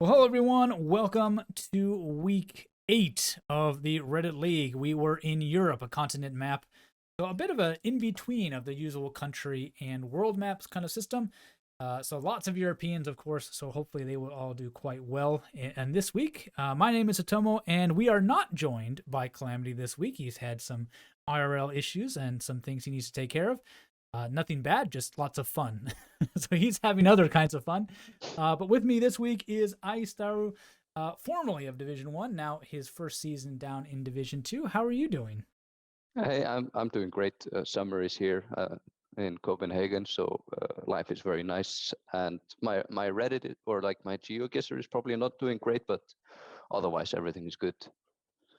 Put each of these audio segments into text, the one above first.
Well, hello everyone. Welcome to week 8 of the Reddit League. We were in Europe, a continent map. So a bit of an in-between of the usual country and world maps kind of system. So lots of Europeans, of course, so hopefully they will all do quite well. And this week, my name is Zotomo, and we are not joined by Calamity this week. He's had some IRL issues and some things he needs to take care of. Nothing bad, just lots of fun. So he's having other kinds of fun. But with me this week is IceTharu, formerly of Division 1, now his first season down in Division 2. How are you doing? Hey, I'm doing great. Summer is here in Copenhagen, so life is very nice. And my Reddit or like my Geoguessr is probably not doing great, but otherwise everything is good.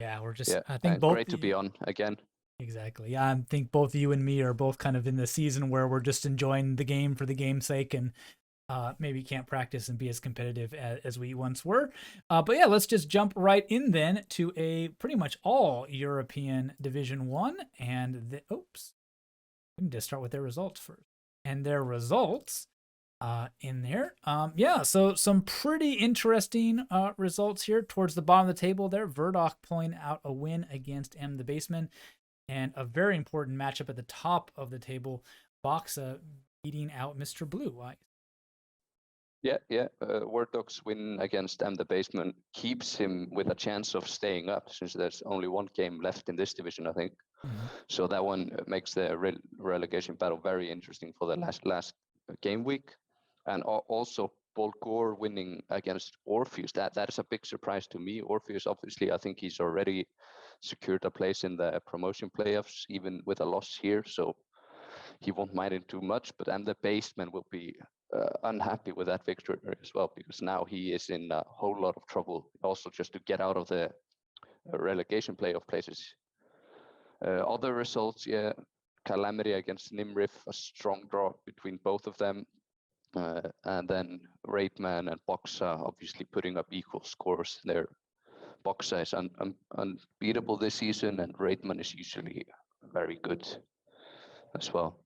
Yeah, we're just, Yeah, I think and both, great to be on again. exactly. Yeah, I think both you and me are both kind of in the season where we're just enjoying the game for the game's sake and maybe can't practice and be as competitive as we once were. But yeah, let's just jump right in then to a pretty much all European Division 1. And oops, we can just start with their results first. And their results in there. Yeah, so some pretty interesting results here towards the bottom of the table there. Verdok pulling out a win against M the Baseman, and a very important matchup at the top of the table. Boxa beating out Mr. Blue. Yeah. Wordog's win against M the Basement keeps him with a chance of staying up, since there's only one game left in this division, I think. Mm-hmm. So that one makes the relegation battle very interesting for the last game week. And also Bolgor winning against Orpheus. That is a big surprise to me. Orpheus, obviously, I think he's already secured a place in the promotion playoffs, even with a loss here. So he won't mind it too much. But and the Basement will be unhappy with that victory as well, because now he is in a whole lot of trouble. Also, just to get out of the relegation playoff places. Other results, yeah, Calamity against Nimrif, a strong draw between both of them. And then Raidman and Boxa obviously putting up equal scores there. Boxa is unbeatable this season, and Raidman is usually very good as well.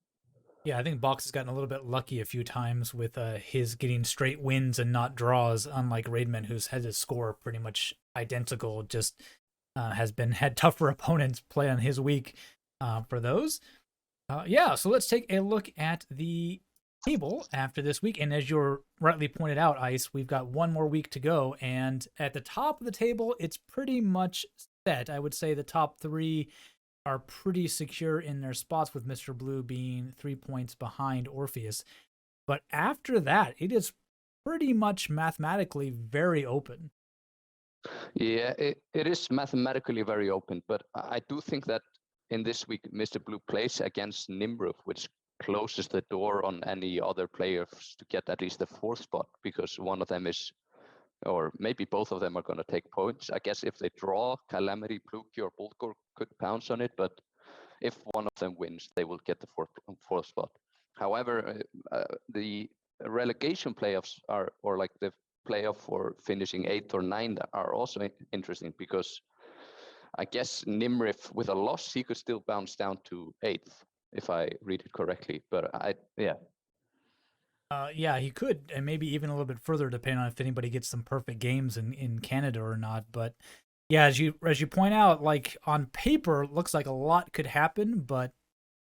Yeah, I think Box has gotten a little bit lucky a few times with his getting straight wins and not draws, unlike Raidman, who's had his score pretty much identical, just has had tougher opponents play on his week for those. Yeah, so let's take a look at the table after this week. And as you're rightly pointed out, Ice, we've got one more week to go. And at the top of the table, it's pretty much set. I would say the top three are pretty secure in their spots, with Mr. Blue being 3 points behind Orpheus. But after that, it is pretty much mathematically very open. Yeah, it is mathematically very open, but I do think that in this week, Mr. Blue plays against Nimruf, which closes the door on any other players to get at least the fourth spot, because one of them is, or maybe both of them are going to take points. I guess if they draw, Calamity, Pluki, or Bulgor could pounce on it, but if one of them wins, they will get the fourth spot. However, the relegation playoffs are, or like the playoff for finishing 8th or 9th, are also interesting, because I guess Nimrif, with a loss, he could still bounce down to 8th, if I read it correctly. But Yeah, he could, and maybe even a little bit further, depending on if anybody gets some perfect games in Canada or not. But yeah, as you point out, like on paper, it looks like a lot could happen. But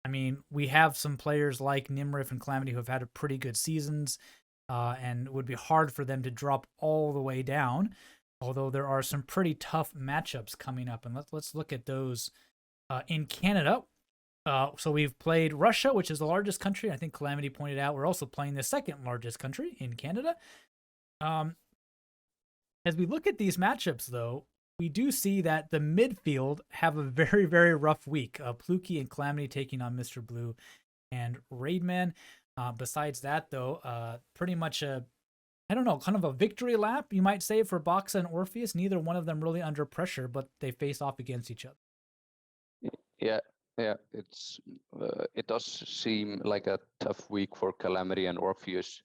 I mean, we have some players like Nimrif and Calamity who have had a pretty good seasons, and it would be hard for them to drop all the way down. Although there are some pretty tough matchups coming up, and let's look at those in Canada. So we've played Russia, which is the largest country. I think Calamity pointed out we're also playing the second largest country in Canada. As we look at these matchups, though, we do see that the midfield have a very, very rough week. Pluki and Calamity taking on Mr. Blue and Raidman. Besides that, though, pretty much I don't know, kind of a victory lap, you might say, for Boxa and Orpheus. Neither one of them really under pressure, but they face off against each other. yeah, it does seem like a tough week for Calamity and Orpheus.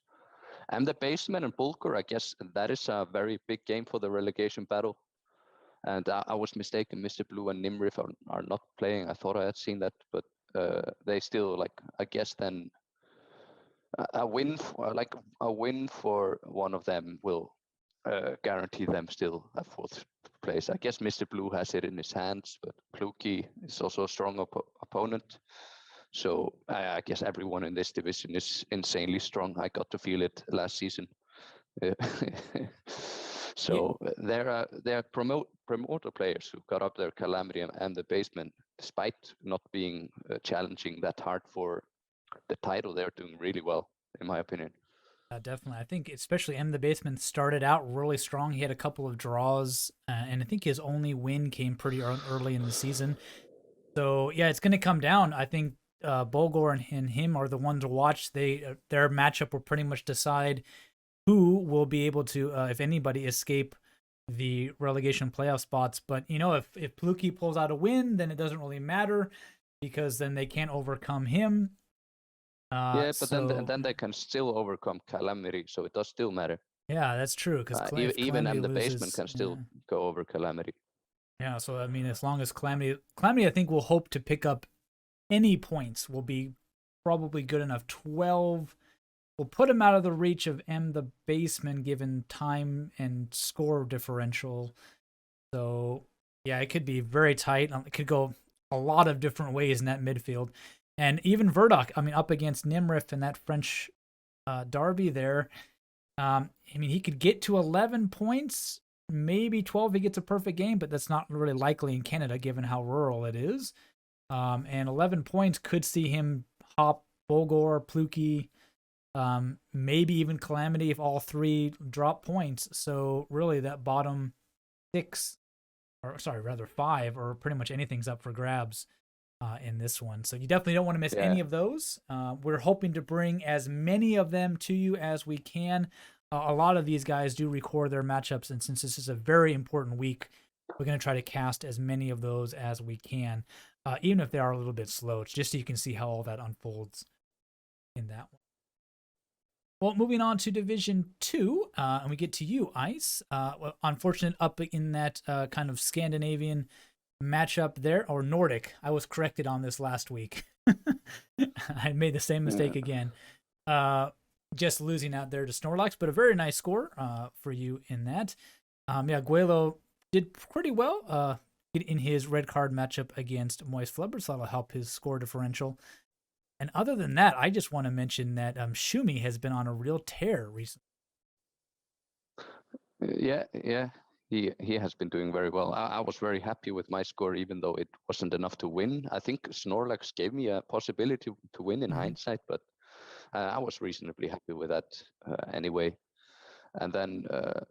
And the Basement and Bulgur, I guess that is a very big game for the relegation battle. And I was mistaken. Mr. Blue and Nimrif are not playing. I thought I had seen that, but they still, like, I guess then a win for one of them will guarantee them still a fourth place. I guess Mr. Blue has it in his hands, but Pluki is also a strong opponent. So I guess everyone in this division is insanely strong. I got to feel it last season. So there are promoter players who got up there, Calamity and the Basement, despite not being challenging that hard for the title. They're doing really well, in my opinion. Definitely. I think especially M the Basement started out really strong. He had a couple of draws, and I think his only win came pretty early in the season. So yeah, it's going to come down. I think Bulgor and him are the ones to watch. Their matchup will pretty much decide who will be able to, if anybody, escape the relegation playoff spots. But if Pluki pulls out a win, then it doesn't really matter because then they can't overcome him. Yeah, but then they can still overcome Calamity, so it does still matter. Yeah, that's true. Because even the Basement can still go over Calamity. Yeah, so I mean, as long as Calamity, I think will hope to pick up any points. Will be probably good enough. 12 will put him out of the reach of M the Basement, given time and score differential. So yeah, it could be very tight. It could go a lot of different ways in that midfield. And even Verdok, I mean, up against Nimrif in that French derby there, I mean, he could get to 11 points, maybe 12 if he gets a perfect game, but that's not really likely in Canada given how rural it is. And 11 points could see him hop Bulgor, Pluki, maybe even Calamity if all three drop points. So really that bottom six, or sorry, rather five, or pretty much anything's up for grabs in this one. So you definitely don't want to miss any of those. We're hoping to bring as many of them to you as we can. A lot of these guys do record their matchups, and since this is a very important week, we're going to try to cast as many of those as we can, even if they are a little bit slow, just so you can see how all that unfolds in that one. Well, moving on to Division 2, and we get to you, Ice. Well, unfortunate up in that kind of Scandinavian matchup there, or Nordic. I was corrected on this last week. I made the same mistake again. Just losing out there to Snorlax, but a very nice score for you in that. Guelo did pretty well in his red card matchup against Moist Flubber, so that'll help his score differential. And other than that, I just want to mention that Shumi has been on a real tear recently. Yeah. He has been doing very well. I was very happy with my score, even though it wasn't enough to win. I think Snorlax gave me a possibility to win in hindsight, but I was reasonably happy with that anyway. And then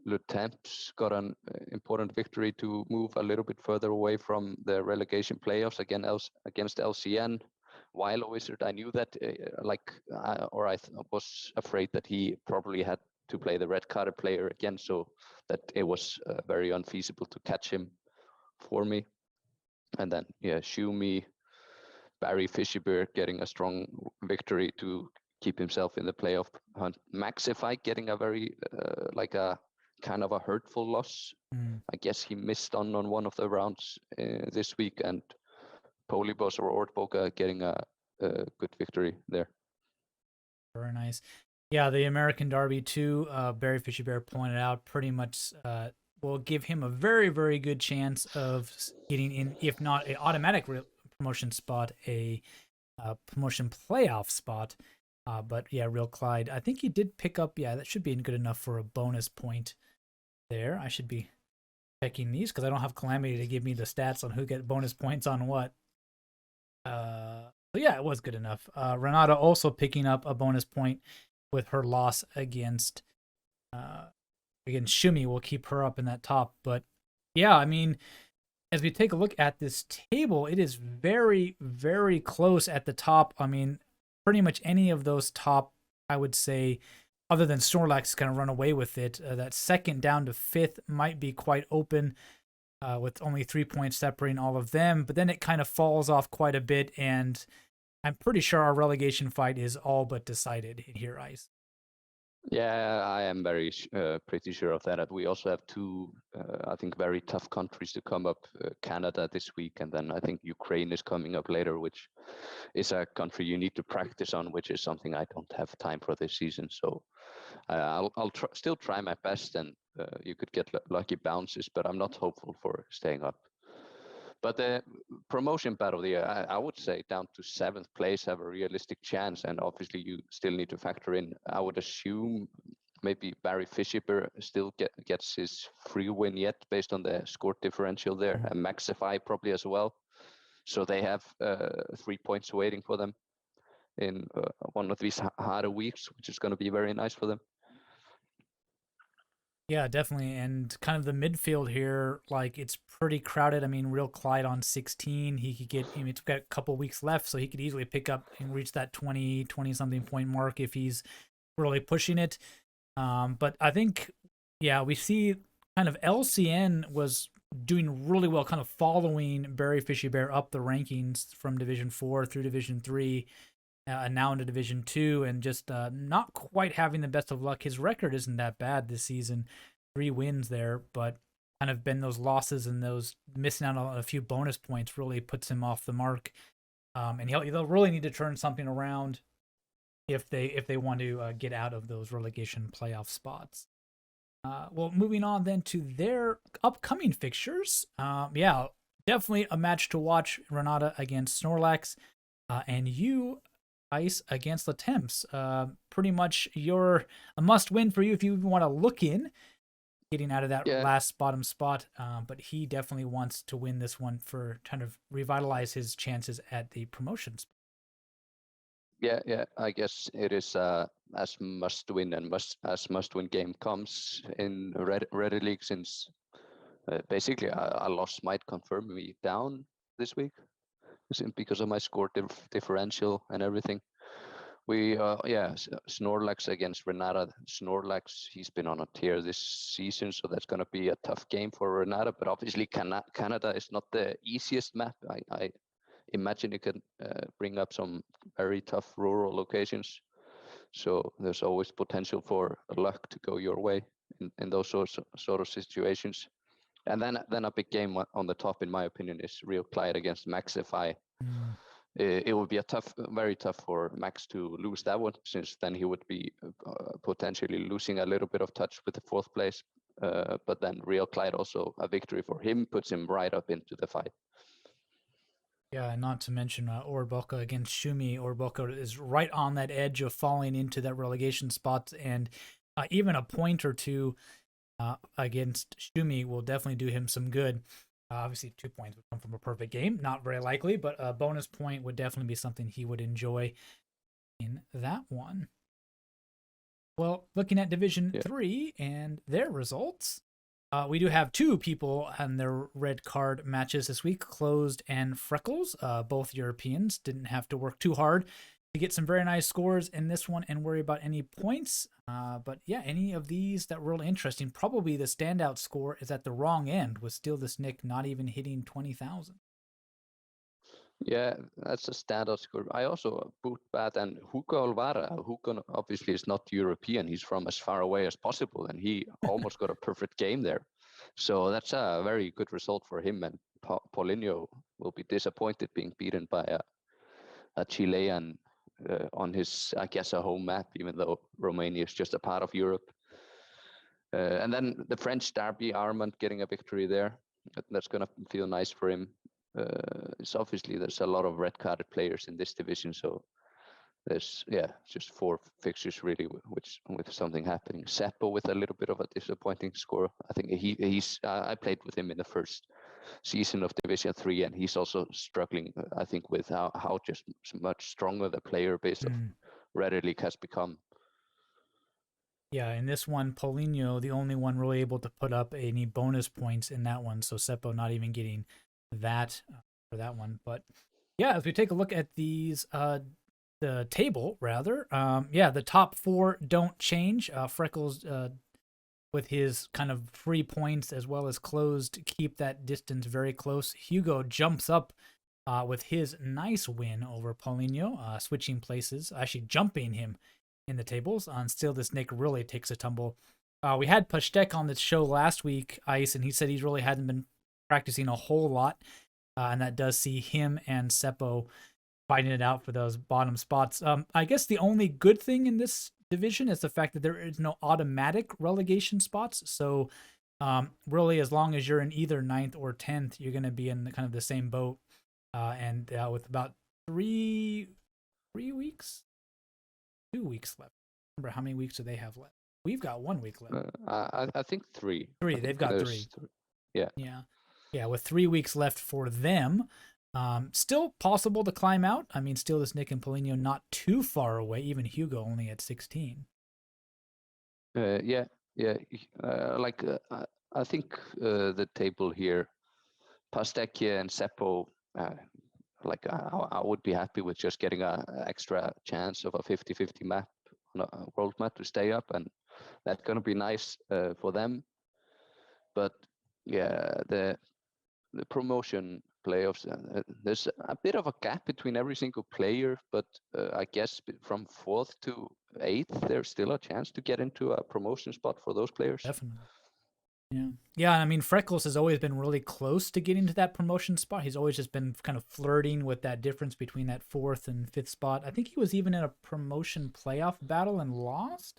Lutemps got an important victory to move a little bit further away from the relegation playoffs against LCN. While Wizard, I knew that, I was afraid that he probably had to play the red carded player again, so that it was very unfeasible to catch him for me. And then Shumi, Barry Fisherbeer getting a strong victory to keep himself in the playoff hunt. Maxify getting a very a kind of a hurtful loss. I guess he missed on one of the rounds this week, and Polybos or Ortboga getting a good victory there. Very nice. Yeah, the American Derby too, Barry Fisherbear pointed out, pretty much will give him a very, very good chance of getting in, if not an automatic promotion spot, a promotion playoff spot. But yeah, Real Clyde, I think he did pick up, that should be good enough for a bonus point there. I should be checking these because I don't have Calamity to give me the stats on who get bonus points on what. So yeah, it was good enough. Renata also picking up a bonus point with her loss against Shumi will keep her up in that top. But yeah, I mean, as we take a look at this table, it is very, very close at the top. I mean, pretty much any of those top, I would say, other than Snorlax is going to run away with it. That second down to fifth might be quite open with only 3 points separating all of them. But then it kind of falls off quite a bit, and I'm pretty sure our relegation fight is all but decided here, Ice. Yeah, I am very pretty sure of that. We also have two, I think, very tough countries to come up. Canada this week, and then I think Ukraine is coming up later, which is a country you need to practice on, which is something I don't have time for this season. So I'll still try my best, and you could get lucky bounces, but I'm not hopeful for staying up. But the promotion battle of the year, I would say down to 7th place have a realistic chance, and obviously you still need to factor in. I would assume maybe Barry Fisher still gets his free win yet based on the score differential there, and Maxify probably as well. So they have 3 points waiting for them in one of these harder weeks, which is going to be very nice for them. Yeah, definitely. And kind of the midfield here, like it's pretty crowded. I mean, Real Clyde on 16. He could get, I mean, it's got a couple weeks left, so he could easily pick up and reach that 20 something point mark if he's really pushing it. But I think, yeah, we see kind of LCN was doing really well, kind of following Barry Fishy Bear up the rankings from Division 4 through Division 3. Now into Division 2, and just not quite having the best of luck. His record isn't that bad this season, 3 wins there, but kind of been those losses and those missing out on a few bonus points really puts him off the mark. And they'll really need to turn something around if they want to get out of those relegation playoff spots. Well, moving on then to their upcoming fixtures. Yeah, definitely a match to watch. Renata against Snorlax, and you, Ice, against the Temps. Pretty much a must win for you if you even want to look in getting out of that last bottom spot. But he definitely wants to win this one for kind of revitalize his chances at the promotions. Yeah. I guess it is as must win and must win game comes in Reddit League, since basically a loss might confirm me down this week because of my score differential and everything. We Snorlax against Renata. Snorlax, he's been on a tear this season, so that's going to be a tough game for Renata. But obviously Canada is not the easiest map. I imagine it can bring up some very tough rural locations. So there's always potential for luck to go your way in those sort of situations. And then a big game on the top, in my opinion, is Real Clyde against Maxify. It would be very tough for Max to lose that one, since then he would be potentially losing a little bit of touch with the 4th place. But then Real Clyde, also a victory for him, puts him right up into the fight. Yeah, not to mention Orboka against Shumi. Orboka is right on that edge of falling into that relegation spot, and even a point or two against Shumi will definitely do him some good. Obviously, 2 points would come from a perfect game. Not very likely, but a bonus point would definitely be something he would enjoy in that one. Well, looking at Division 3 and their results, we do have 2 people on their red card matches this week, Closed and Freckles. Both Europeans didn't have to work too hard to get some very nice scores in this one and worry about any points. But yeah, any of these that were really interesting. Probably the standout score is at the wrong end, with Steal This Nick not even hitting 20,000. Yeah, that's a standout score. I also boot bad and Hugo Alvara. Hugo obviously is not European. He's from as far away as possible, and he almost got a perfect game there. So that's a very good result for him. And Paulinho will be disappointed being beaten by a Chilean on his, I guess, a home map, even though Romania is just a part of Europe. And then the French derby, Armand getting a victory there. That's going to feel nice for him. It's obviously there's a lot of red-carded players in this division, so there's just 4 fixtures really with something happening. Seppo with a little bit of a disappointing score. I think he's I played with him in the first season of Division 3, and he's also struggling, I think, with how just much stronger the player base of Reddit League has become. Yeah, in this one, Paulinho, the only one really able to put up any bonus points in that one, so Seppo not even getting that for that one. But yeah, as we take a look at these the table rather, the top 4 don't change. Freckles with his kind of free points as well as Closed keep that distance very close. Hugo jumps up with his nice win over Paulinho, switching places, actually jumping him in the tables. On Steal This Nick really takes a tumble. We had Pashtek on this show last week, Ice, and he said he really hadn't been practicing a whole lot, and that does see him and Seppo fighting it out for those bottom spots. I guess the only good thing in this division is the fact that there is no automatic relegation spots. So really, as long as you're in either 9th or 10th, you're going to be in kind of the same boat. And with about 3 weeks, 2 weeks left. Remember, how many weeks do they have left? We've got 1 week left. I think 3. Three. They've got 3. Yeah. Yeah. With 3 weeks left for them, still possible to climb out. I mean, still this Nick and Polino not too far away. Even Hugo only at 16. Yeah. I think the table here, Pastecchia and Seppo, I would be happy with just getting an extra chance of a 50-50 map on a world map to stay up, and that's going to be nice for them. But yeah, the promotion playoffs, there's a bit of a gap between every single player, but I guess from 4th to 8th, there's still a chance to get into a promotion spot for those players. Definitely. Yeah. I mean, Freckles has always been really close to getting to that promotion spot. He's always just been kind of flirting with that difference between that 4th and 5th spot. I think he was even in a promotion playoff battle and lost.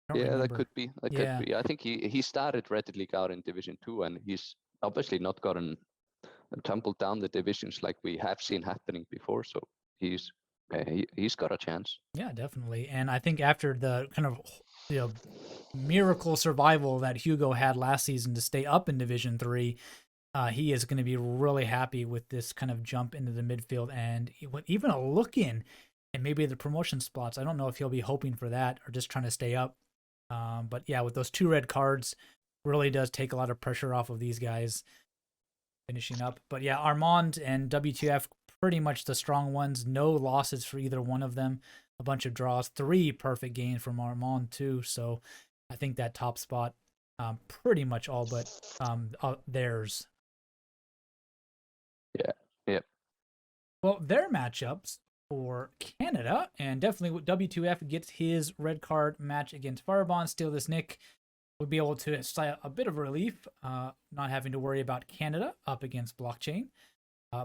That could be. I think he started Reddit League out in Division 2, and he's obviously not gotten tumbled down the divisions like we have seen happening before. So he's got a chance. Yeah, definitely. And I think after the kind of miracle survival that Hugo had last season to stay up in Division 3, he is going to be really happy with this kind of jump into the midfield and even a look in and maybe the promotion spots. I don't know if he'll be hoping for that or just trying to stay up. But yeah, with those 2 red cards, really does take a lot of pressure off of these guys finishing up. But yeah, Armand and WTF, pretty much the strong ones. No losses for either one of them. A bunch of draws. 3 perfect games from Armand too. So I think that top spot, pretty much all but theirs. Yeah. Well, their matchups for Canada, and definitely W2F gets his red card match against Firebond. Still, this Nick would be able to sigh a bit of relief, not having to worry about Canada up against Blockchain.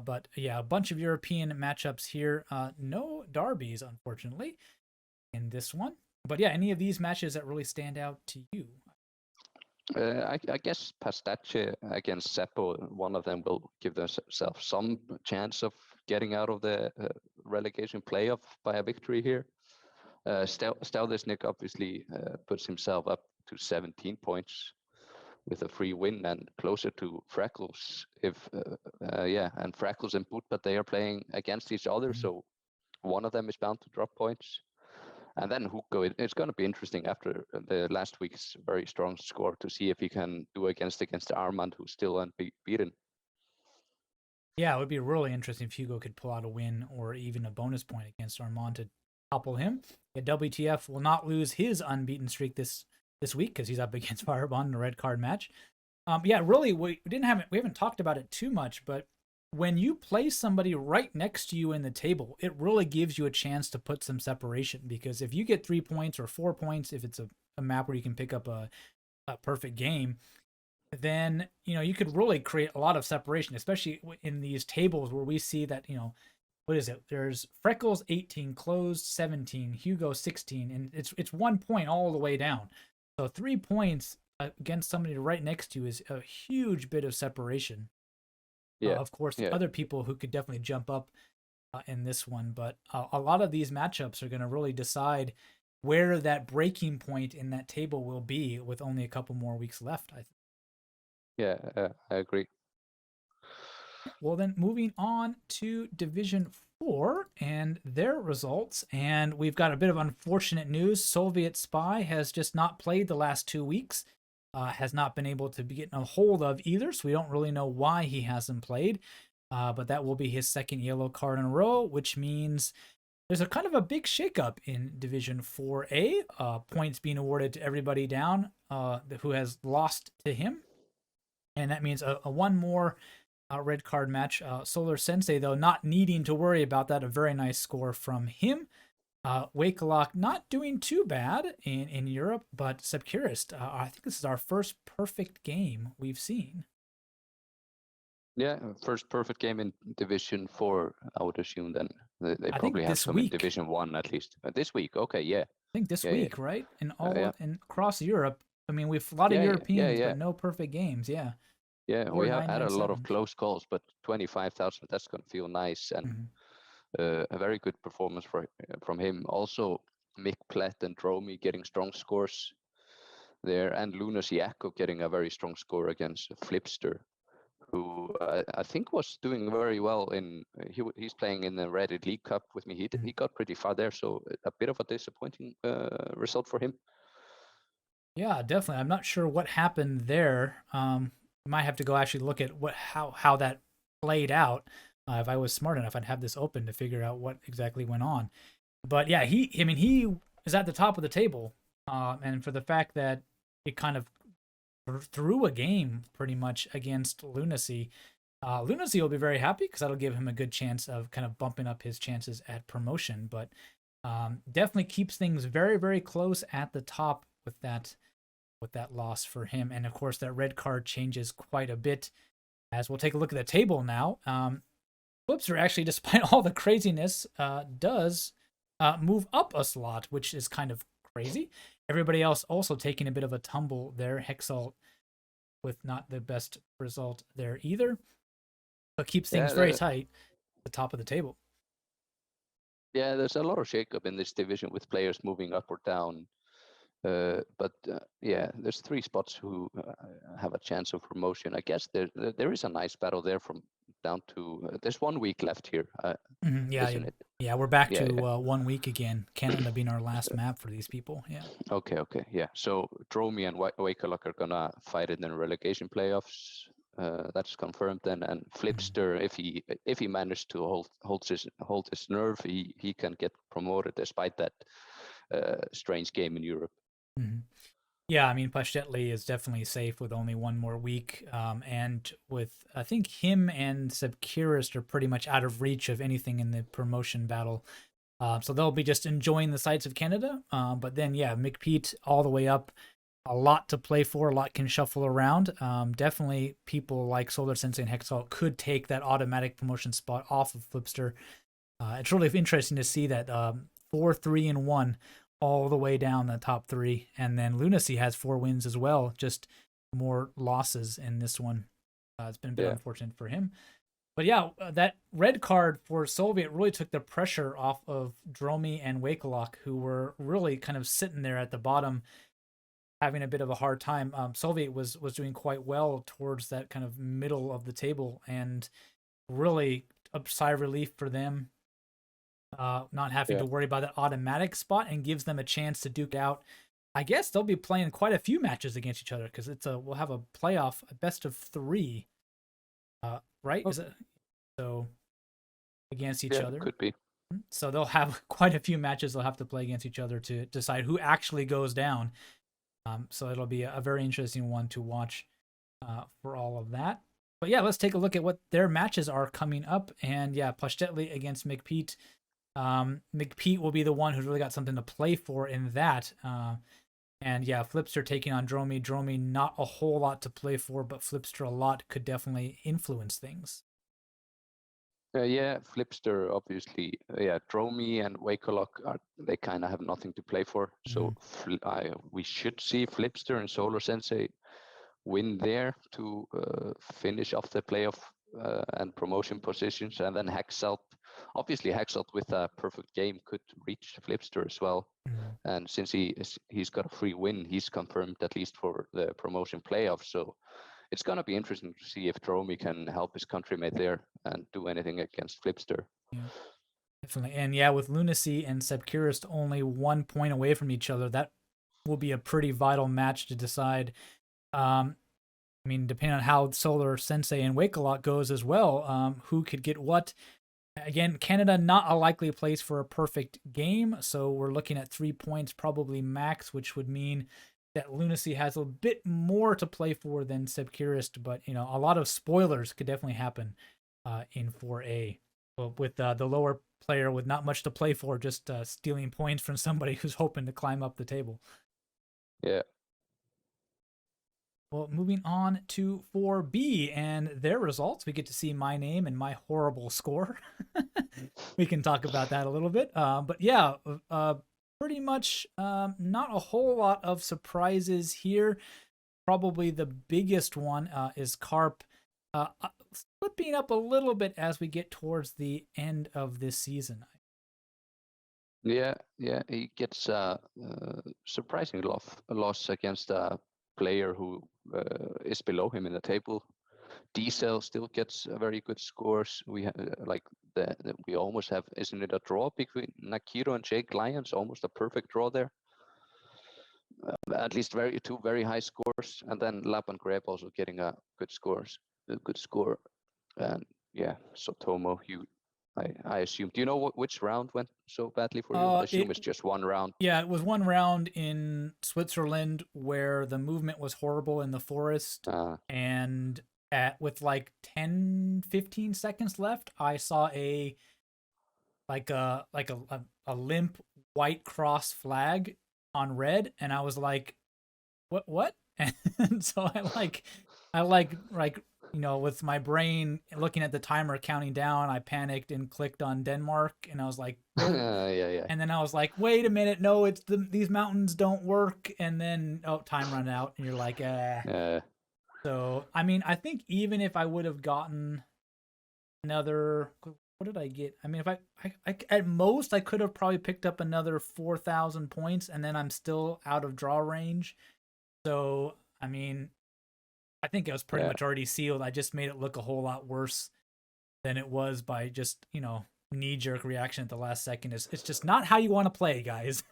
But yeah, a bunch of European matchups here. No derbies, unfortunately, in this one. But yeah, any of these matches that really stand out to you? I guess Pastache against Seppo, one of them will give themselves some chance of getting out of the relegation playoff by a victory here. Stelznick obviously puts himself up to 17 points with a free win and closer to Freckles. And Freckles and Bootbat, they are playing against each other, so one of them is bound to drop points. And then Hugo, it's going to be interesting after the last week's very strong score to see if he can do against Armand, who's still unbeaten. Yeah, it would be really interesting if Hugo could pull out a win or even a bonus point against Armand to topple him. Yeah, WTF will not lose his unbeaten streak this week because he's up against Firebond in a red card match. Really, we haven't talked about it too much, but when you play somebody right next to you in the table, it really gives you a chance to put some separation, because if you get 3 points or 4 points, if it's a map where you can pick up a perfect game, then you could really create a lot of separation, especially in these tables where we see that what is it? There's Freckles 18, Closed 17, Hugo 16, and it's 1 point all the way down. So 3 points against somebody right next to you is a huge bit of separation. Yeah. Of course, other people who could definitely jump up in this one, but a lot of these matchups are going to really decide where that breaking point in that table will be with only a couple more weeks left, I think. Yeah, I agree. Well, then moving on to Division 4 and their results, and we've got a bit of unfortunate news. Soviet Spy has just not played the last 2 weeks. Has not been able to be getting a hold of either, so we don't really know why he hasn't played. But that will be his second yellow card in a row, which means there's a kind of a big shakeup in Division 4A. Points being awarded to everybody down who has lost to him. And that means a one more red card match. Solar Sensei, though, not needing to worry about that. A very nice score from him. Wakelock not doing too bad in Europe, but Sepkurist, I think this is our first perfect game we've seen. Yeah, first perfect game in Division 4, I would assume then. They I probably think have this some in week. Division 1 at least. This week, okay, yeah. I think this Yeah, yeah. week, right? And Yeah, and across Europe. I mean, we've a lot of yeah, yeah, Europeans, but yeah. no perfect games. Yeah, Yeah, or we have had a lot of 997s. close calls, but 25,000, that's going to feel nice. And Mm-hmm. a very good performance from him. Also, Mick Platt and Dromi getting strong scores there, and Lunas Jaakko getting a very strong score against Flipster, who I think was doing very well in. He's playing in the Reddit League Cup with me. He got pretty far there, so a bit of a disappointing result for him. Yeah, definitely. I'm not sure what happened there. Might have to go actually look at what how that played out. If I was smart enough, I'd have this open to figure out what exactly went on. But yeah, I mean, he is at the top of the table, and for the fact that it kind of threw a game pretty much against Lunacy. Lunacy will be very happy because that'll give him a good chance of kind of bumping up his chances at promotion. But definitely keeps things very, very close at the top with that loss for him. And of course, that red card changes quite a bit. As we'll take a look at the table now. Flipster actually, despite all the craziness, does move up a slot, which is kind of crazy. Everybody else also taking a bit of a tumble there. Hexalt with not the best result there either, but keeps things very Yeah, tight at the top of the table. yeah. There's a lot of shakeup in this division with players moving up or down. But yeah, there's 3 spots who have a chance of promotion. I guess there is a nice battle there from down to. There's 1 week left here, Yeah, isn't it? yeah, we're back Yeah, to yeah. 1 week again. Canada being our last map for these people. Yeah. Okay, yeah. So Dromi and Wakelok are gonna fight in the relegation playoffs. That's confirmed then. And Flipster, if he managed to hold his nerve, he can get promoted despite that strange game in Europe. Mm-hmm. Yeah, I mean, Pashtetli is definitely safe with only 1 more week. And with, I think him and Sebkirist are pretty much out of reach of anything in the promotion battle. So they'll be just enjoying the sights of Canada. But then, yeah, McPete all the way up. A lot to play for, a lot can shuffle around. Definitely people like Solar Sensei and Hexalt could take that automatic promotion spot off of Flipster. It's really interesting to see that 4, 3, and 1 all the way down the top 3. And then Lunacy has 4 wins as well, just more losses in this one. It's been a bit unfortunate for him. But yeah, that red card for Soviet really took the pressure off of Dromi and Wakelok, who were really kind of sitting there at the bottom, having a bit of a hard time. Soviet was doing quite well towards that kind of middle of the table, and really a sigh of relief for them, not having to worry about that automatic spot, and gives them a chance to duke out. I guess they'll be playing quite a few matches against each other because we'll have a playoff, a best of 3, right? Is it so against each other? Could be. So they'll have quite a few matches they'll have to play against each other to decide who actually goes down. So it'll be a very interesting one to watch for all of that. But yeah, let's take a look at what their matches are coming up. And yeah, Pashtetli against McPete. McPete will be the one who's really got something to play for in that. And yeah, Flipster taking on Dromi. Dromi, not a whole lot to play for, but Flipster a lot could definitely influence things. Yeah, Flipster obviously. Yeah, Dromi and Wakelok they kind of have nothing to play for. So we should see Flipster and Solar Sensei win there to finish off the playoff and promotion positions, and then Hexalt. Obviously, Hexalt with a perfect game could reach Flipster as well. And since he's got a free win, he's confirmed at least for the promotion playoffs. So it's going to be interesting to see if Dromi can help his countrymate there and do anything against Flipster. Yeah, definitely. And yeah, with Lunacy and Sebkirist only 1 point away from each other, that will be a pretty vital match to decide. I mean, depending on how Solar Sensei and Wakelot goes as well, who could get what. Again, Canada, not a likely place for a perfect game, so we're looking at 3 points probably max, which would mean that Lunacy has a bit more to play for than Sebkirist, but you know, a lot of spoilers could definitely happen in 4A. But with the lower player with not much to play for, just stealing points from somebody who's hoping to climb up the table. Yeah. Well, moving on to 4B and their results, we get to see my name and my horrible score. We can talk about that a little bit. But yeah, pretty much not a whole lot of surprises here. Probably the biggest one is Carp slipping up a little bit as we get towards the end of this season. Yeah, he gets surprising loss against a player who is below him in the table. Diesel still gets very good scores. We like we almost have, isn't it a draw between Nakiro and Jake Lyons? Almost a perfect draw there. At least two very high scores, and then Lap and Greb also getting a good score. And yeah, Zotomo, I assume. Do you know which round went so badly for you? I assume it's just one round. Yeah, it was one round in Switzerland where the movement was horrible in the forest, and with like 10-15 seconds left, I saw a limp white cross flag on red, and I was like, what? And so I with my brain looking at the timer counting down, I panicked and clicked on Denmark, and I was like, yeah. And then I was like, wait a minute, no, it's these mountains don't work. And then time run out, and you're like, So I mean, I think even if I would have gotten another, what did I get? I mean, if I at most I could have probably picked up another 4,000 points, and then I'm still out of draw range. So I mean, I think it was pretty much already sealed. I just made it look a whole lot worse than it was by just, knee-jerk reaction at the last second. It's just not how you want to play, guys.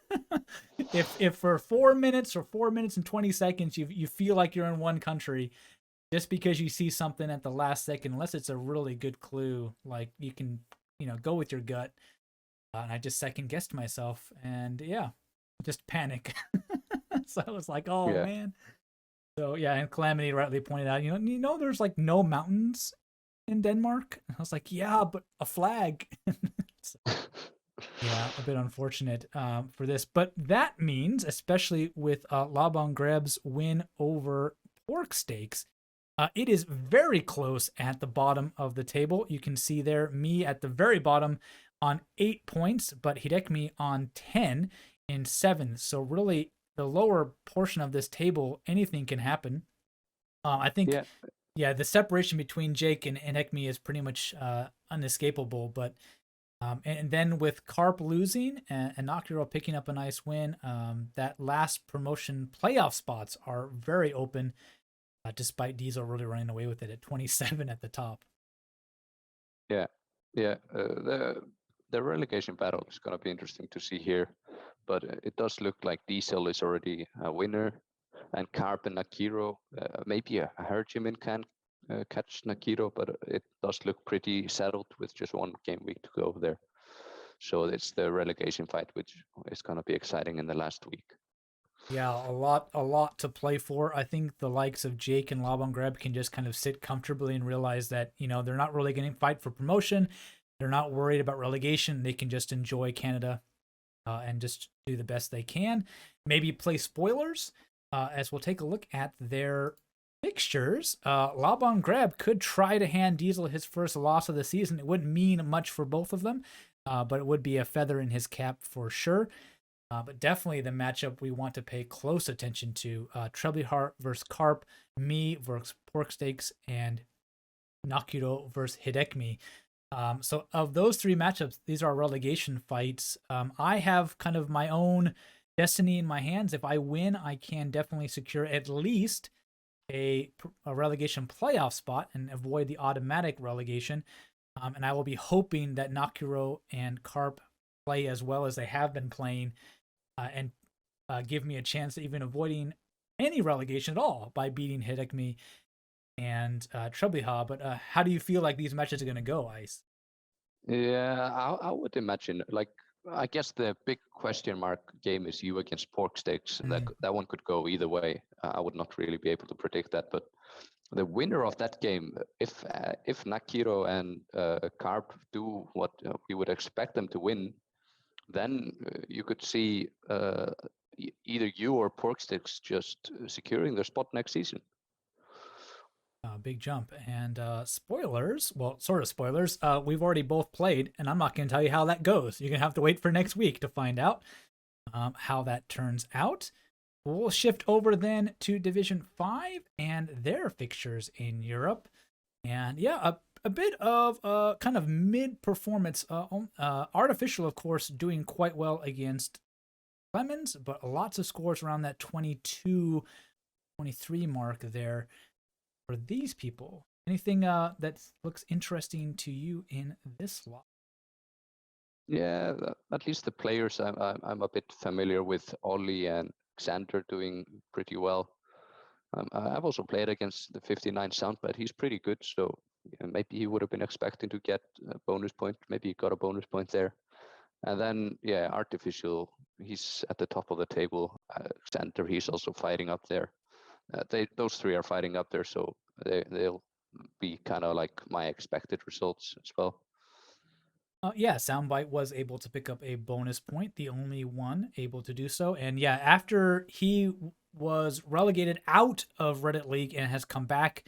if for 4 minutes or 4 minutes and 20 seconds you feel like you're in one country, just because you see something at the last second, unless it's a really good clue, like you can, go with your gut. And I just second guessed myself, and just panic. So I was like, oh man. So yeah, and Calamity rightly pointed out, there's like no mountains in Denmark. I was like, yeah, but a flag. So, yeah, a bit unfortunate for this, but that means, especially with Laban Greb's win over Pork Steaks, it is very close at the bottom of the table. You can see there me at the very bottom on 8 points, but Hidekmi on 10 in 7. So really, the lower portion of this table, anything can happen. I think, the separation between Jake and Hidekmi is pretty much unescapable. But and then with Carp losing and Nakiro picking up a nice win, that last promotion playoff spots are very open, despite Diesel really running away with it at 27 at the top. Yeah. The relegation battle is going to be interesting to see here, but it does look like Diesel is already a winner, and Carp and Nakiro, maybe a Herjimin can catch Nakiro, but it does look pretty settled with just one game week to go there. So it's the relegation fight, which is going to be exciting in the last week. Yeah, a lot to play for. I think the likes of Jake and Laban Greb can just kind of sit comfortably and realize that, they're not really going to fight for promotion. They're not worried about relegation. They can just enjoy Canada and just do the best they can. Maybe play spoilers, as we'll take a look at their fixtures. Laban Greb could try to hand Diesel his first loss of the season. It wouldn't mean much for both of them, but it would be a feather in his cap for sure. But definitely the matchup we want to pay close attention to. Treblyheart versus Carp, me versus Pork Steaks, and Nakiro versus Hidekmi. So of those three matchups, these are relegation fights. I have kind of my own destiny in my hands. If I win, I can definitely secure at least a relegation playoff spot and avoid the automatic relegation. And I will be hoping that Nakiro and Carp play as well as they have been playing, and give me a chance at even avoiding any relegation at all by beating Hidekmi and Treblyha. But how do you feel like these matches are going to go, Ice? Yeah, I would imagine, like, I guess the big question mark game is you against Pork Steaks. That one could go either way. I would not really be able to predict that, but the winner of that game, if Nakiro and Carp do what we would expect them to win, then you could see either you or Pork Sticks just securing their spot next season. Big jump. And spoilers, well, sort of spoilers. We've already both played, and I'm not going to tell you how that goes. You're going to have to wait for next week to find out how that turns out. We'll shift over then to Division 5 and their fixtures in Europe. And yeah, a bit of kind of mid performance. Artificial, of course, doing quite well against Clemens, but lots of scores around that 22, 23 mark there for these people. Anything that looks interesting to you in this lot? Yeah, at least the players I'm a bit familiar with. Ollie and Xander doing pretty well. I've also played against the 59 Sound, but he's pretty good. So maybe he would have been expecting to get a bonus point. Maybe he got a bonus point there. And then, yeah, Artificial, he's at the top of the table. Xander, he's also fighting up there. Those three are fighting up there, so they'll be kind of like my expected results as well. Yeah, Soundbite was able to pick up a bonus point, the only one able to do so. And yeah, after he was relegated out of Reddit League and has come back,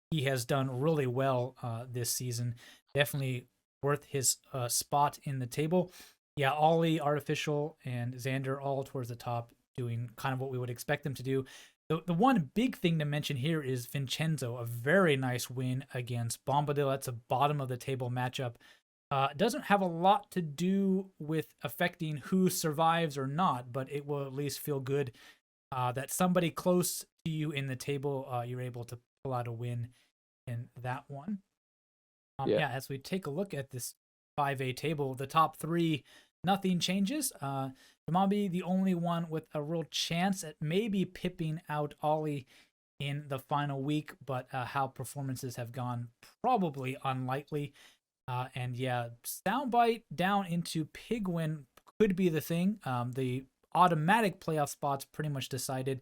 he has done really well this season. Definitely worth his spot in the table. Yeah, Ollie, Artificial, and Xander all towards the top, doing kind of what we would expect them to do. The one big thing to mention here is Vincenzo, a very nice win against Bombadil. That's a bottom of the table matchup. Doesn't have a lot to do with affecting who survives or not, but it will at least feel good that somebody close to you in the table, you're able to pull out a win in that one. Yeah. Yeah, as we take a look at this 5A table, the top three, nothing changes. Damabi, the only one with a real chance at maybe pipping out Ollie in the final week, but how performances have gone, probably unlikely. And yeah, Soundbite down into Pigwin could be the thing. The automatic playoff spots pretty much decided,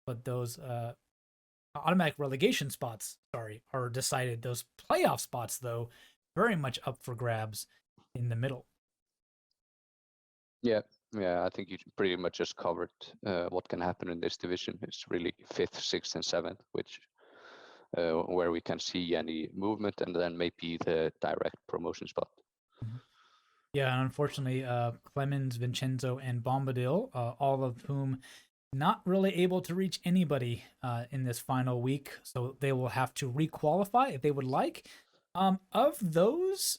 but those automatic relegation spots, sorry, are decided. Those playoff spots, though, very much up for grabs in the middle. Yeah, I think you pretty much just covered what can happen in this division. It's really 5th, 6th, and 7th, which where we can see any movement, and then maybe the direct promotion spot. Yeah, and unfortunately, Clemens, Vincenzo, and Bombadil, all of whom not really able to reach anybody in this final week, so they will have to requalify if they would like. Of those,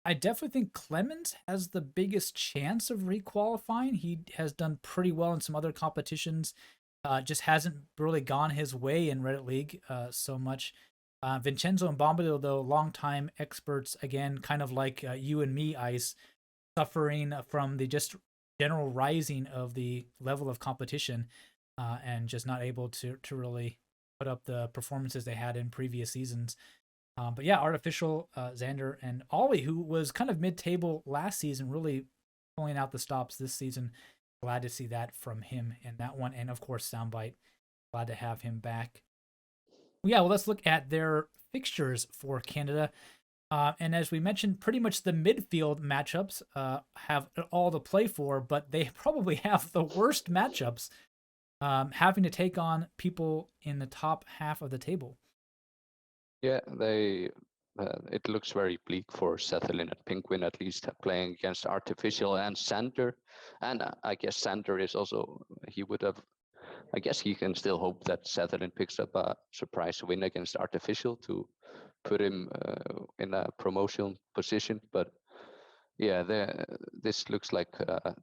I definitely think Clemens has the biggest chance of requalifying. He has done pretty well in some other competitions, just hasn't really gone his way in Reddit League so much. Vincenzo and Bombadil, though, longtime experts, again, kind of like you and me, Ice, suffering from the just general rising of the level of competition and just not able to really put up the performances they had in previous seasons. But yeah, Artificial, Xander, and Ollie, who was kind of mid-table last season, really pulling out the stops this season. Glad to see that from him in that one. And of course, Soundbite, glad to have him back. Yeah, well, let's look at their fixtures for Canada. And as we mentioned, pretty much the midfield matchups have all to play for, but they probably have the worst matchups, having to take on people in the top half of the table. Yeah, it looks very bleak for Zethelin and Penguin, at least playing against Artificial and Sander. And I guess Sander is also, he would have, I guess he can still hope that Zethelin picks up a surprise win against Artificial to put him in a promotional position. But yeah, this looks like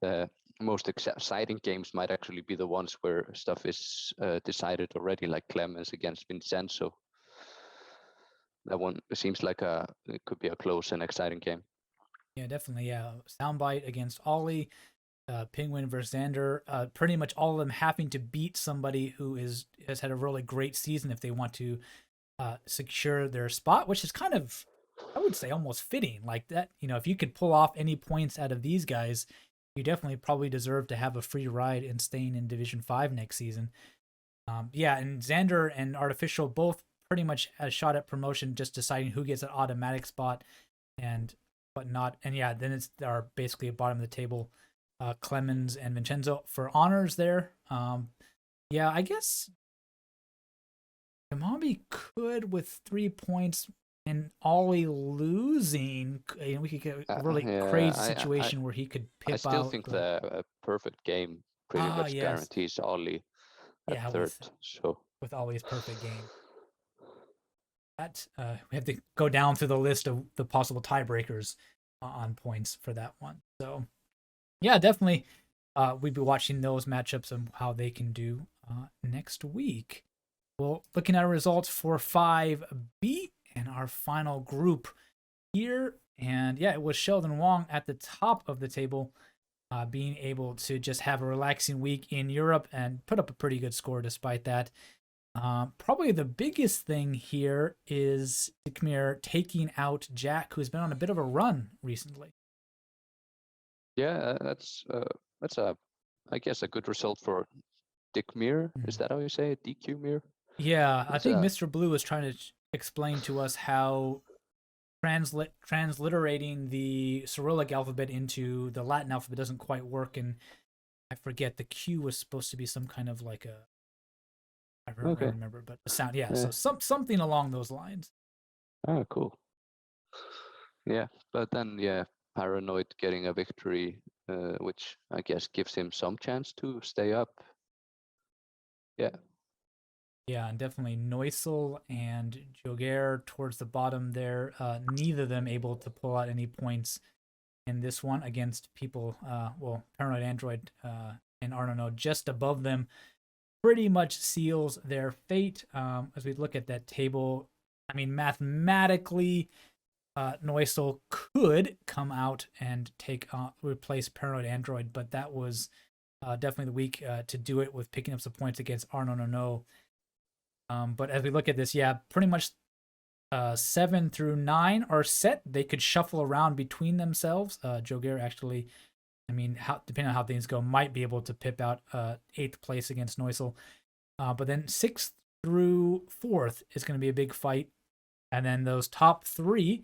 the most exciting games might actually be the ones where stuff is decided already, like Clemens against Vincenzo. That one seems like it could be a close and exciting game. Yeah, definitely. Yeah, Soundbite against Ollie, Penguin versus Xander. Pretty much all of them having to beat somebody who has had a really great season if they want to secure their spot, which is kind of, I would say, almost fitting. Like that, if you could pull off any points out of these guys, you definitely probably deserve to have a free ride in staying in Division 5 next season. Yeah, and Xander and Artificial both pretty much a shot at promotion, just deciding who gets an automatic spot and whatnot. And yeah, then it's our basically at bottom of the table, Clemens and Vincenzo for honors there. Yeah, I guess Amabi could with 3 points and Ollie losing. We could get a really Yeah, crazy situation where he could I pip still out. think the perfect game pretty much Yes, guarantees Ollie at yeah, third. So with Ollie's perfect game. That we have to go down through the list of the possible tiebreakers on points for that one. So yeah, definitely. We'd be watching those matchups and how they can do next week. Well, looking at our results for 5B and our final group here. And yeah, it was Sheldon Wong at the top of the table, being able to just have a relaxing week in Europe and put up a pretty good score despite that. Probably the biggest thing here is Dikmir taking out Jack, who's been on a bit of a run recently. yeah, that's a I guess a good result for Dikmir. Is that how you say it? DQ Yeah, I It's think a Mr. Blue was trying to explain to us how transliterating the Cyrillic alphabet into the Latin alphabet doesn't quite work, and I forget the Q was supposed to be some kind of like a I don't okay. remember, but the sound, yeah. Yeah. So something along those lines. Oh, cool. Yeah, but then yeah, Paranoid getting a victory, which I guess gives him some chance to stay up. Yeah. Yeah, and definitely Neusel and Geoguessr towards the bottom there. Neither of them able to pull out any points in this one against people. Well, Paranoid Android and Arno just above them pretty much seals their fate. As we look at that table, I mean, mathematically, Neusel could come out and replace Paranoid Android, but that was definitely the week to do it with picking up some points against Arno No. But as we look at this, yeah, pretty much 7 through 9 are set. They could shuffle around between themselves. Geoguessr actually, I mean, depending on how things go, might be able to pip out 8th place against Neusel. But then 6th through 4th is going to be a big fight. And then those top 3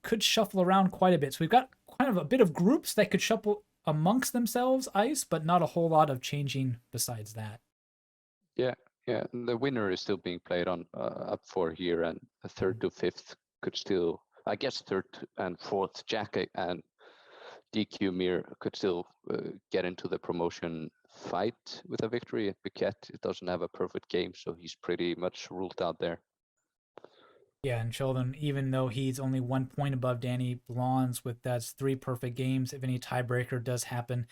could shuffle around quite a bit. So we've got kind of a bit of groups that could shuffle amongst themselves, Ice, but not a whole lot of changing besides that. Yeah, yeah. The winner is still being played on up for here, and a third to fifth could still, I guess, third and fourth Jack and DQ Mir could still get into the promotion fight with a victory. Piquet, it doesn't have a perfect game, so he's pretty much ruled out there. Yeah, and Sheldon, even though he's only 1 point above Danny Blondes with that's 3 perfect games, if any tiebreaker does happen,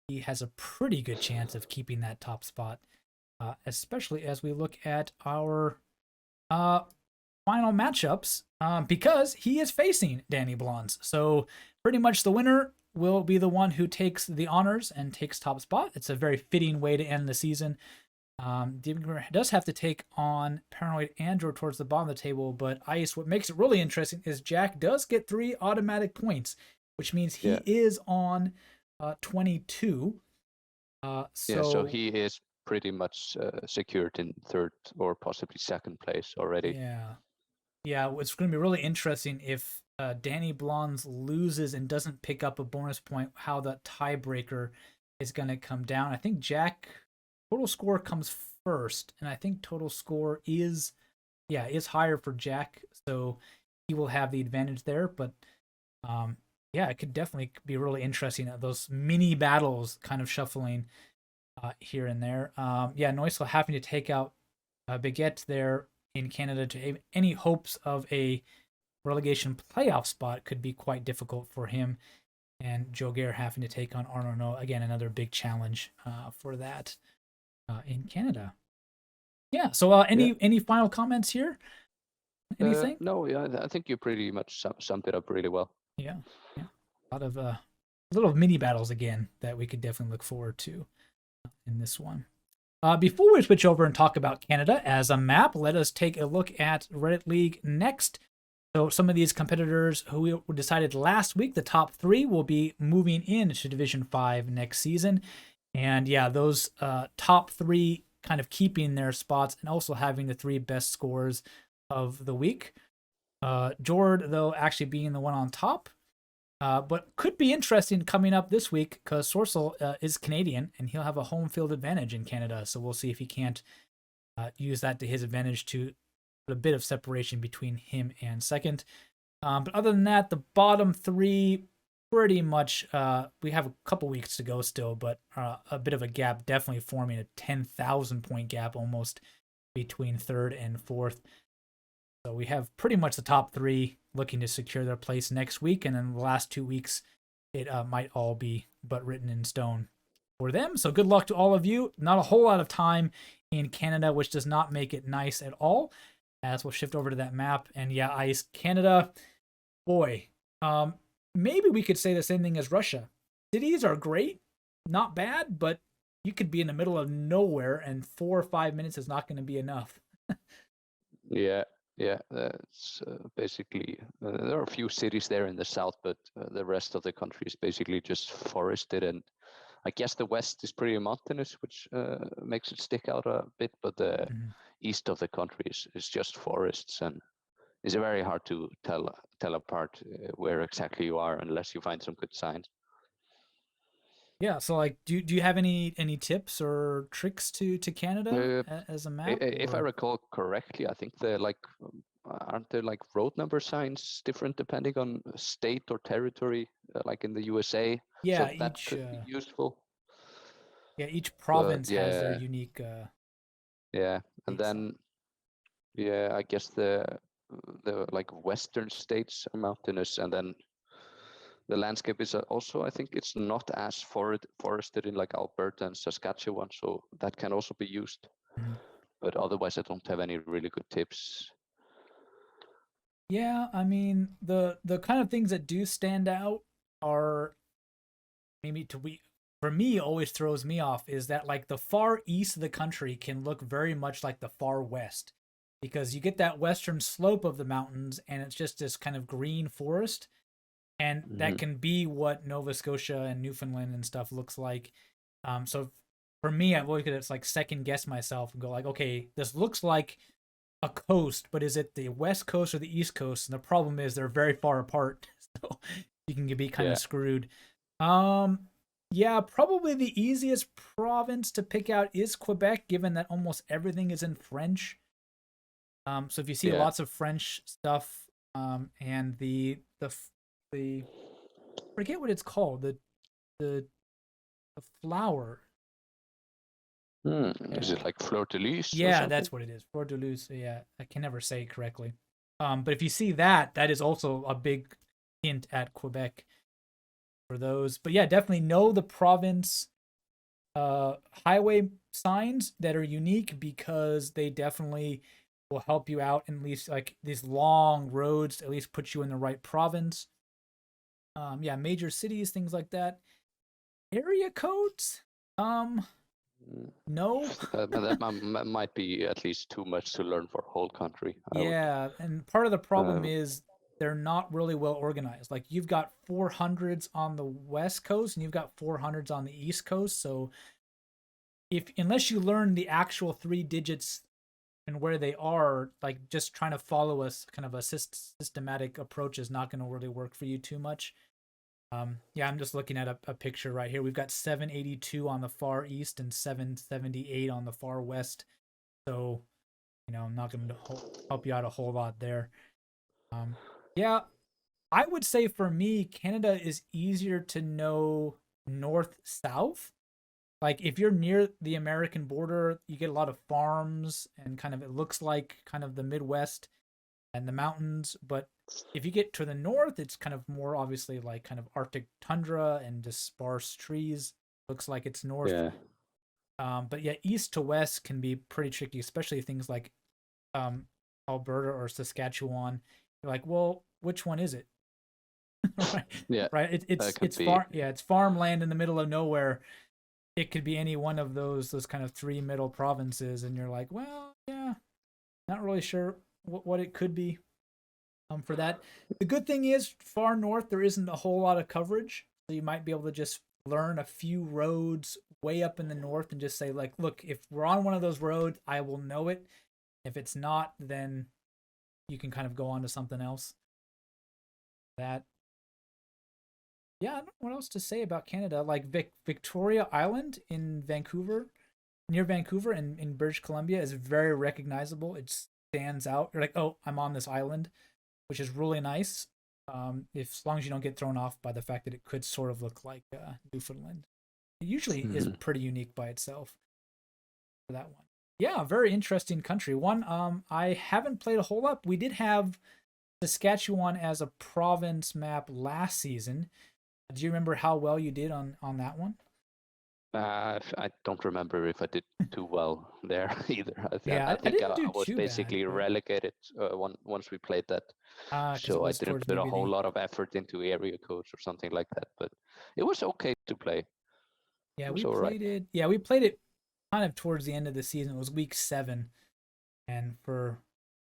he has a pretty good chance of keeping that top spot, especially as we look at our final matchups, because he is facing Danny Blondes. So pretty much the winner will be the one who takes the honors and takes top spot. It's a very fitting way to end the season. Demon does have to take on Paranoid Android towards the bottom of the table, but Ice, what makes it really interesting is Jack does get 3 automatic points, which means he is on 22. So he is pretty much secured in third or possibly second place already. Yeah, it's going to be really interesting if Danny Blondes loses and doesn't pick up a bonus point, how the tiebreaker is going to come down. I think Jack total score comes first, and I think total score is higher for Jack, so he will have the advantage there. But yeah, it could definitely be really interesting. Those mini battles kind of shuffling here and there. Neusel having to take out Baguette there in Canada to any hopes of a relegation playoff spot could be quite difficult for him. And Geoguessr having to take on Arno, again, another big challenge for that in Canada. Yeah. So any final comments here? Anything? No, yeah, I think you pretty much summed it up really well. Yeah. A lot of little mini battles again that we could definitely look forward to in this one. Before we switch over and talk about Canada as a map, let us take a look at Reddit League next. So some of these competitors who we decided last week, the top 3 will be moving into Division 5 next season. And yeah, those top 3 kind of keeping their spots and also having the 3 best scores of the week. Jord, though, actually being the one on top. But could be interesting coming up this week because Sorcel is Canadian and he'll have a home field advantage in Canada. So we'll see if he can't use that to his advantage to put a bit of separation between him and second. But other than that, the bottom three pretty much, we have a couple weeks to go still, but a bit of a gap, definitely forming a 10,000 point gap almost between third and fourth. So we have pretty much the top three looking to secure their place next week, and then the last 2 weeks, it might all be but written in stone for them. So good luck to all of you. Not a whole lot of time in Canada, which does not make it nice at all. As we'll shift over to that map, and yeah, Ice Canada, boy, maybe we could say the same thing as Russia. Cities are great, not bad, but you could be in the middle of nowhere, and 4 or 5 minutes is not going to be enough. Yeah, yeah. That's basically there are a few cities there in the south, but the rest of the country is basically just forested, and I guess the west is pretty mountainous, which makes it stick out a bit. But the east of the country is just forests, and it's very hard to tell apart where exactly you are unless you find some good signs. Yeah, so like, do you have any tips or tricks to Canada as a map? If I recall correctly, I think they're like aren't there like road number signs different depending on state or territory, like in the USA? So Yeah, that could be useful. each But province has their yeah, unique yeah, and unique sign. then yeah, I guess the like western states are mountainous, and then the landscape is also, I think it's not as forested in like Alberta and Saskatchewan, so that can also be used. Mhm. But otherwise, I don't have any really good tips. Yeah, I mean the kind of things that do stand out are maybe to we for me always throws me off is that like the far east of the country can look very much like the far west because you get that western slope of the mountains and it's just this kind of green forest, and that Mm-hmm. can be what Nova Scotia and Newfoundland and stuff looks like. So for me, I look at it, it's like second guess myself and go like, okay, this looks like a coast, but is it the west coast or the east coast? And the problem is they're very far apart, so you can be kind of Yeah, screwed. Um, yeah, probably the easiest province to pick out is Quebec, given that almost everything is in French. So if you see yeah. lots of French stuff, and the forget what it's called, the the flower. Is it like fleur de lis or Yeah, something? that's what it is. Fleur de lis. Yeah, I can never say it correctly. But if you see that, that is also a big hint at Quebec for those. But yeah, definitely know the province highway signs that are unique because they definitely will help you out, and at least like these long roads at least put you in the right province. Yeah, major cities, things like that. Area codes? Mm. No. That might be at least too much to learn for a whole country. I would. Yeah, and part of the problem Uh, is they're not really well organized. Like you've got 400s on the west coast and you've got 400s on the east coast. So if unless you learn the actual three digits and where they are, like just trying to follow us kind of a systematic approach is not going to really work for you too much. Yeah, I'm just looking at a picture right here. We've got 782 on the far east and 778 on the far west. So, I'm not going to help you out a whole lot there. Um, yeah, I would say for me, Canada is easier to know north south. Like if you're near the American border, you get a lot of farms and kind of it looks like kind of the Midwest and the mountains. But if you get to the north, it's kind of more obviously like kind of Arctic tundra and just sparse trees. Looks like it's north. yeah, But yeah, east to west can be pretty tricky, especially things like um, Alberta or Saskatchewan. You're like, well, which one is it? right, yeah. right. That could It's be. far. Yeah, it's farmland in the middle of nowhere. It could be any one of those kind of three middle provinces, and you're like, well, yeah, not really sure what it could be. For that, the good thing is far north there isn't a whole lot of coverage, so you might be able to just learn a few roads way up in the north and just say like, look, if we're on one of those roads, I will know it. If it's not, then you can kind of go on to something else. That Yeah, I don't know what else to say about Canada. Like Victoria Island in Vancouver. near Vancouver in British Columbia is very recognizable. It stands out. You're like, oh, I'm on this island, which is really nice. If as long as you don't get thrown off by the fact that it could sort of look like Newfoundland, it usually is pretty unique by itself. For that one, yeah, very interesting country. One I haven't played a whole lot. We did have Saskatchewan as a province map last season. Do you remember how well you did on that one? I don't remember if I did too well there either. Yeah, I I think didn't do I was too bad, basically but relegated once we played that. because it So I was didn't towards the put a whole beginning. lot of effort into area codes or something like that. But it was okay to play. Yeah, It was we all right. played it. Yeah, we played it kind of towards the end of the season. It was week 7, and for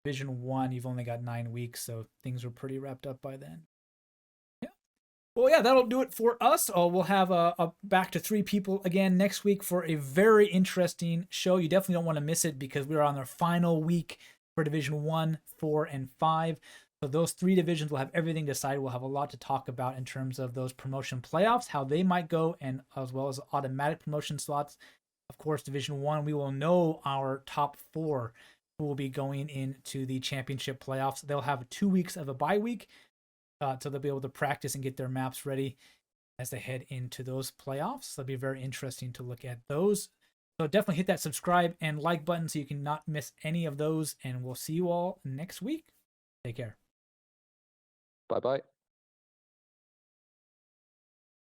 Division 1, you've only got 9 weeks, so things were pretty wrapped up by then. Yeah. Well, yeah, that'll do it for us. We'll have a back to 3 people again next week for a very interesting show. You definitely don't want to miss it because we're on our final week for Division 1, 4, and 5. So those 3 divisions will have everything decided. We'll have a lot to talk about in terms of those promotion playoffs, how they might go, and as well as automatic promotion slots. Of course, Division 1, we will know our top 4 who will be going into the championship playoffs. They'll have 2 weeks of a bye week, so they'll be able to practice and get their maps ready as they head into those playoffs. So it'll be very interesting to look at those. So definitely hit that subscribe and like button so you can not miss any of those. And we'll see you all next week. Take care. Bye bye.